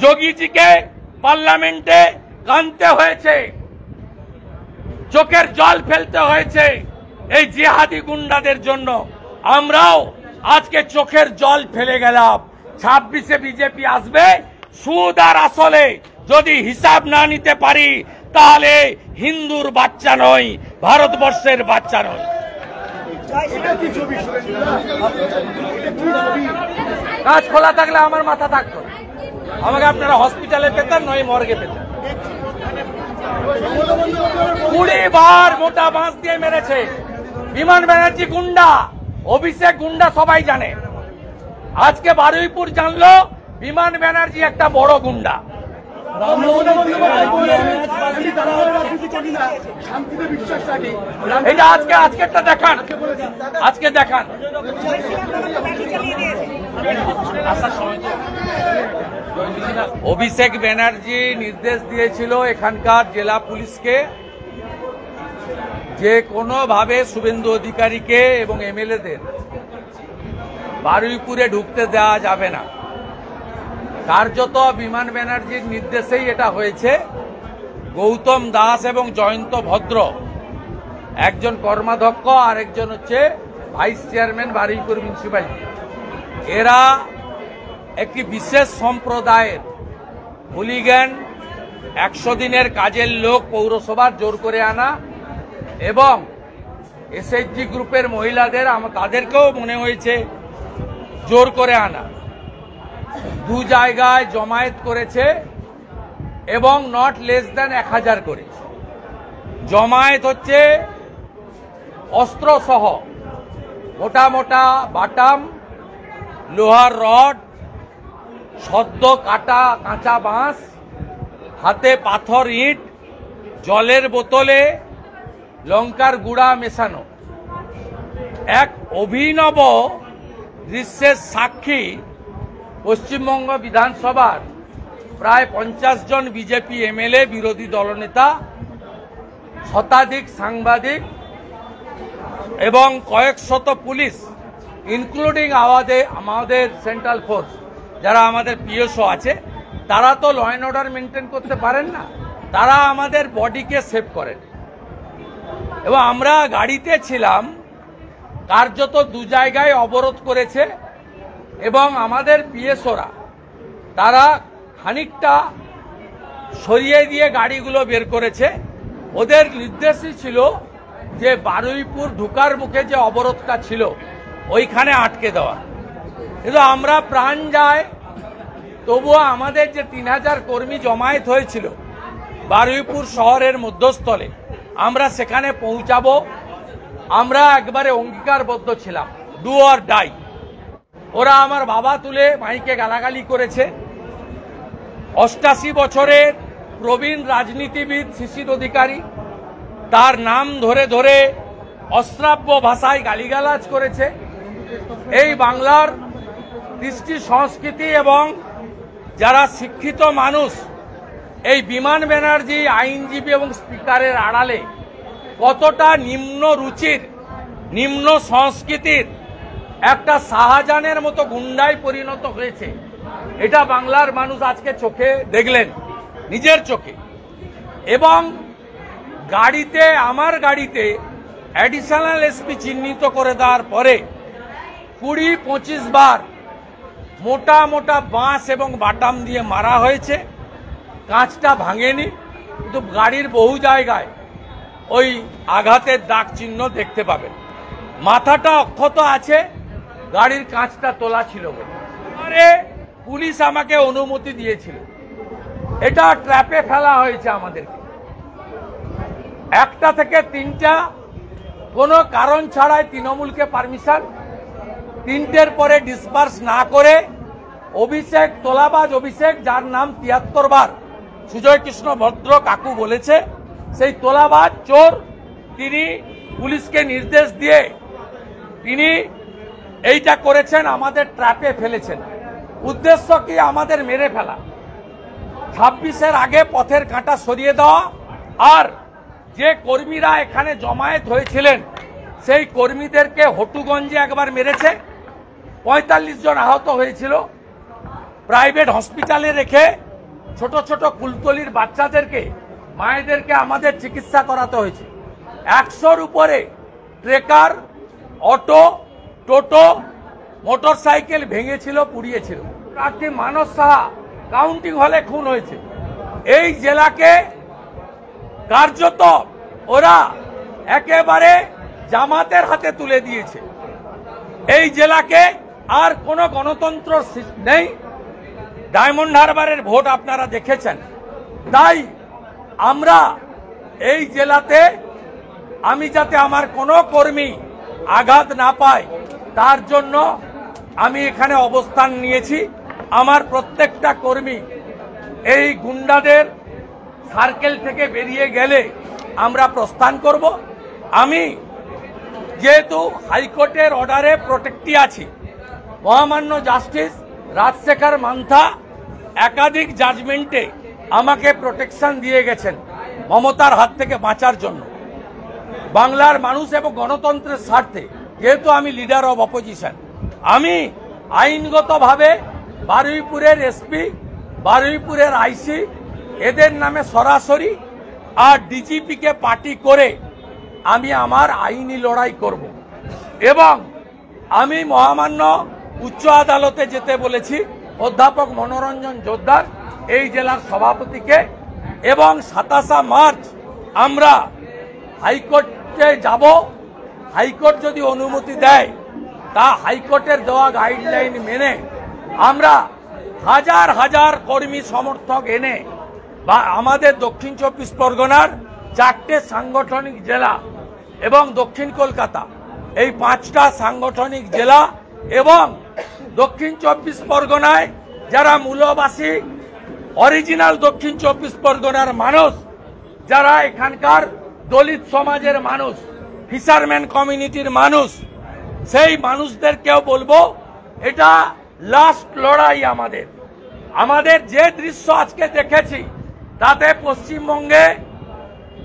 যোগীজিকে পার্লামেন্টে কাঁদতে হয়েছে, চোখের জল ফেলতে হয়েছে এই জিহাদি গুন্ডাদের জন্য। আমরাও আজকে চোখের জল ফেলে গেলাম। 26-এ বিজেপি আসবে, সুদ আর আসলে যদি হিসাব না নিতে পারি তাহলে হিন্দুর বাচ্চা নয়, ভারতবর্ষের বাচ্চা নয়। কাজ খোলা থাকলে আমার মাথা থাকতো, আমাকে আপনারা হসপিটালে পেতেন, নয় মর্গে পেতেন। 20 বার মোটা বাঁশ দিয়ে মেরেছে বিমান ব্যানার্জি গুন্ডা, অভিষেক গুন্ডা, সবাই জানে। আজকে বারুইপুর জানলো বিমান ব্যানার্জি একটা বড় গুন্ডা। এটা আজকেরটা দেখান, আজকে দেখান। অভিষেক ব্যানার্জি নির্দেশ দিয়েছিল এখানকার জেলা পুলিশকে যে কোনোভাবে শুভেন্দু অধিকারীকে এবং এমএলএদের বারুইপুরে ঢুকতে দেওয়া যাবে না। কার্যত বিমান ব্যানার্জির নির্দেশেই এটা হয়েছে। গৌতম দাস এবং জয়ন্ত ভদ্র, একজন কর্মাধ্যক্ষ আর একজন হচ্ছে ভাইস চেয়ারম্যান বারুইপুর মিউনিসিপ্যালিটি, এরা একটি বিশেষ সম্প্রদায়ের হুলিগ্যান, 100 দিনের কাজের লোক পৌরসভার জোর করে আনা এবং এসএইচজি গ্রুপের মহিলাদের তাদেরকেও মনে হয়েছে জোর করে আনা, 2 জায়গায় জমায়েত করেছে এবং নট লেস দ্যান 1000 করে জমায়েত হচ্ছে। অস্ত্র সহ মোটা মোটা বাটাম, লোহার রড, সদ্য কাটা কাঁচা বাঁশ, হাতে পাথর, ইট, জলের বোতলে লঙ্কার গুঁড়া মেশানো। এক অভিনব দৃশ্যের সাক্ষী পশ্চিমবঙ্গ বিধানসভার প্রায় 50 জন বিজেপি এমএলএ, বিরোধী দলনেতা, শতাধিক সাংবাদিক এবং কয়েক শত পুলিশ, ইনক্লুডিং আমাদের সেন্ট্রাল ফোর্স, যারা আমাদের পিএসও আছে, তারা তো ল অ্যান্ড অর্ডার মেনটেন করতে পারেন না, তারা আমাদের বডিকে সেভ করেন। এবং আমরা গাড়িতে ছিলাম, কার্যত 2 জায়গায় অবরোধ করেছে এবং আমাদের পিএসওরা তারা খানিকটা সরিয়ে দিয়ে গাড়িগুলো বের করেছে। ওদের নির্দেশই ছিল যে বারুইপুর ঢুকার মুখে যে অবরোধটা ছিল ওইখানে আটকে দেওয়া। কিন্তু আমরা প্রাণ যায়, তবুও আমাদের যে 3000 কর্মী জমায়েত হয়েছিল বারুইপুর শহরের মধ্যস্থলে, আমরা সেখানে পৌঁছাবো। আমরা একবারে অঙ্গীকারবদ্ধ ছিলাম, ডু অর ডাই। ওরা আমার বাবা তুলে মাইকে গালাগালি করেছে। 88 বছরের প্রবীণ রাজনীতিবিদ শিশির অধিকারী, তার নাম ধরে ধরে অশ্রাব্য ভাষায় গালিগালাজ করেছে। এই বাংলার কৃষ্টি সংস্কৃতি এবং যারা শিক্ষিত মানুষ, এই বিমান ব্যানার্জি আইনজীবী এবং স্পিকারের আড়ালে কতটা নিম্ন রুচির, নিম্ন সংস্কৃতির একটা শাহজাহানের মতো গুন্ডায় পরিণত হয়েছে, এটা বাংলার মানুষ আজকে চোখে দেখলেন, নিজের চোখে। এবং গাড়িতে, আমার গাড়িতে অ্যাডিশনাল এসপি চিহ্নিত করে দেওয়ার পরে 20-25 বার মোটা মোটা বাঁশ এবং বাটাম দিয়ে মারা হয়েছে। কাঁচটা ভাঙেনি, কিন্তু গাড়ির বহু জায়গায় ওই আঘাতের দাগ চিহ্ন দেখতে পাবেন। মাথাটা অক্ষত আছে, গাড়ির কাঁচটা তোলা ছিল বলে পুলিশ আমাকে অনুমতি দিয়েছিল। এটা ট্র্যাপে ফেলা হয়েছে আমাদেরকে। 1টা থেকে 3টা কোনো কারণ ছাড়াই তৃণমূলকে পারমিশন, 3টের পরে ডিসপার্স না করে অভিষেক, তোলাবাজ অভিষেক, যার নাম 73 বার সুজয় কৃষ্ণ ভদ্র কাকু বলেছে, সেই তোলাবাজ চোর, তিনি পুলিশকে নির্দেশ দিয়ে তিনি এইটা করেছেন, আমাদের ট্র্যাপে ফেলেছেন। উদ্দেশ্য কি? আমাদের মেরে ফেলা। 26-এর আগে পথের কাঁটা সরিয়ে দেওয়া। আর যে কর্মীরা এখানে জমায়েত হয়েছিলেন সেই কর্মীদেরকে হটুগঞ্জে একবার মেরেছে, 45 জন আহত হয়েছিল, প্রাইভেট হসপিটালে রেখে ছোট ছোট কুলতলির বাচ্চাদেরকে মায়েদেরকে আমাদের চিকিৎসা করাতে হয়েছে। 100-র উপরে ট্রেকার, অটো, টোটো, মোটরসাইকেল ভেঙেছিল, পুড়িয়েছিল। প্রার্থী মানস সাহা কাউন্টিং হলে খুন হয়েছে। এই জেলাকে কার্যত ওরা একেবারে জামাতের হাতে তুলে দিয়েছে। এই জেলাকে আর কোনো গণতন্ত্র নেই। ডায়মন্ড হারবারের ভোট আপনারা দেখেছেন। তাই আমরা এই জেলাতে আমি যাতে আমার কোনো কর্মী আঘাত না পায় তার জন্য আমি এখানে অবস্থান নিয়েছি। আমার প্রত্যেকটা কর্মী এই গুন্ডাদের সার্কেল থেকে বেরিয়ে গেলে আমরা প্রস্থান করব। আমি যেহেতু হাইকোর্টের অর্ডারে প্রোটেক্টে আছি, মহামান্য জাস্টিস রাজশেখর মান্থা একাধিক জাজমেন্টে আমাকে প্রোটেকশন দিয়ে গেছেন মমতার হাত থেকে বাঁচার জন্য। বাংলার মানুষ এবং গণতন্ত্রের স্বার্থে, যেহেতু আমি লিডার অব অপোজিশন, আমি আইনগতভাবে বারুইপুরের এসপি, বারুইপুরের আইসি এদের নামে সরাসরি আর ডিজিপিকে পার্টি করে আমি আমার আইনি লড়াই করব। এবং আমি মহামান্য উচ্চ আদালতে যেতে বলেছি অধ্যাপক মনোরঞ্জন জোদ্দার এই জেলার সভাপতিকে, এবং 27 মার্চ আমরা হাইকোর্টে যাব। হাইকোর্ট যদি অনুমতি দেয়, তা হাইকোর্টের দেওয়া গাইডলাইন মেনে আমরা হাজার হাজার কর্মী সমর্থক এনে বা আমাদের দক্ষিণ 24 পরগনার 4টে সাংগঠনিক জেলা এবং দক্ষিণ কলকাতা, এই 5টা সাংগঠনিক জেলা এবং দক্ষিণ 24 পরগনায় যারা মূলবাসী, অরিজিনাল দক্ষিণ 24 পরগনার মানুষ, যারা এখানকার দলিত সমাজের মানুষ, ফিশারম্যান কমিউনিটির মানুষ, সেই মানুষদেরকেও বলবো এটা লাস্ট লড়াই আমাদের। আমাদের যে দৃশ্য আজকে দেখেছি তাতে পশ্চিমবঙ্গে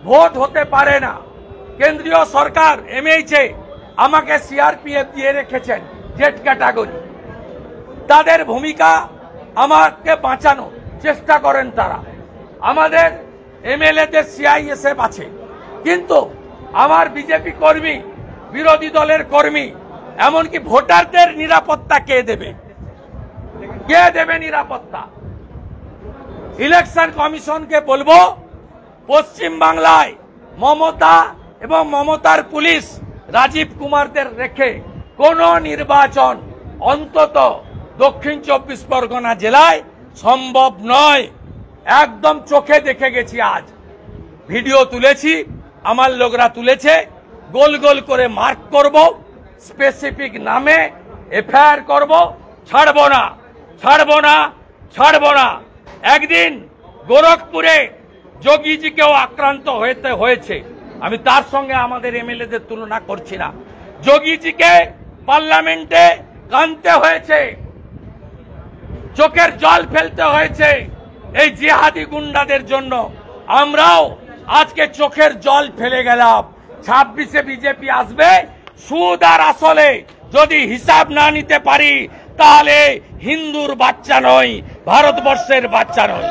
ভোট হতে পারে না। কেন্দ্রীয় সরকার এমএইচএ আমাকে সিআরপিএফ দিয়ে রেখেছেন, জেড ক্যাটাগরি। তাদের ভূমিকা আমাকে বাঁচানো চেষ্টা করেন তারা। আমাদের এমএলএদের সিআইএসএফ আছে, কিন্তু আমার বিজেপি কর্মী, বিরোধী দলের কর্মী, এমনকি ভোটারদের নিরাপত্তা কে দেবে? কে দেবে নিরাপত্তা? ইলেকশন কমিশনকে বলবো পশ্চিম বাংলায় মমতা এবং মমতার পুলিশ রাজীব কুমারদের রেখে কোনো নির্বাচন অন্তত দক্ষিণ 24 পরগনা জেলায় সম্ভব নয়। একদম চোখে দেখে গেছি, আজ ভিডিও তুলেছি, আমার লোকরা তুলেছে। গোল গোল করে মার্ক করব, স্পেসিফিক নামে এফআইআর করব। ছাড়বো না, ছাড়বো না, ছাড়বো না। একদিন গোরখপুরে যোগীজিকেও আক্রান্ত হয়েছে। আমি তার সঙ্গে আমাদের এমএলএদের তুলনা করছি না। যোগীজিকে পার্লামেন্টে কাঁদতে হয়েছে, চোখের জল ফেলতে হয়েছে এই জিহাদি গুন্ডাদের জন্য। আমরাও আজকে চোখের জল ফেলে গেলাম। 26-এ বিজেপি আসবে। সুদ আর আসলে যদি হিসাব না নিতে পারি, তাহলে হিন্দুর বাচ্চা নয়, ভারতবর্ষের বাচ্চা নয়।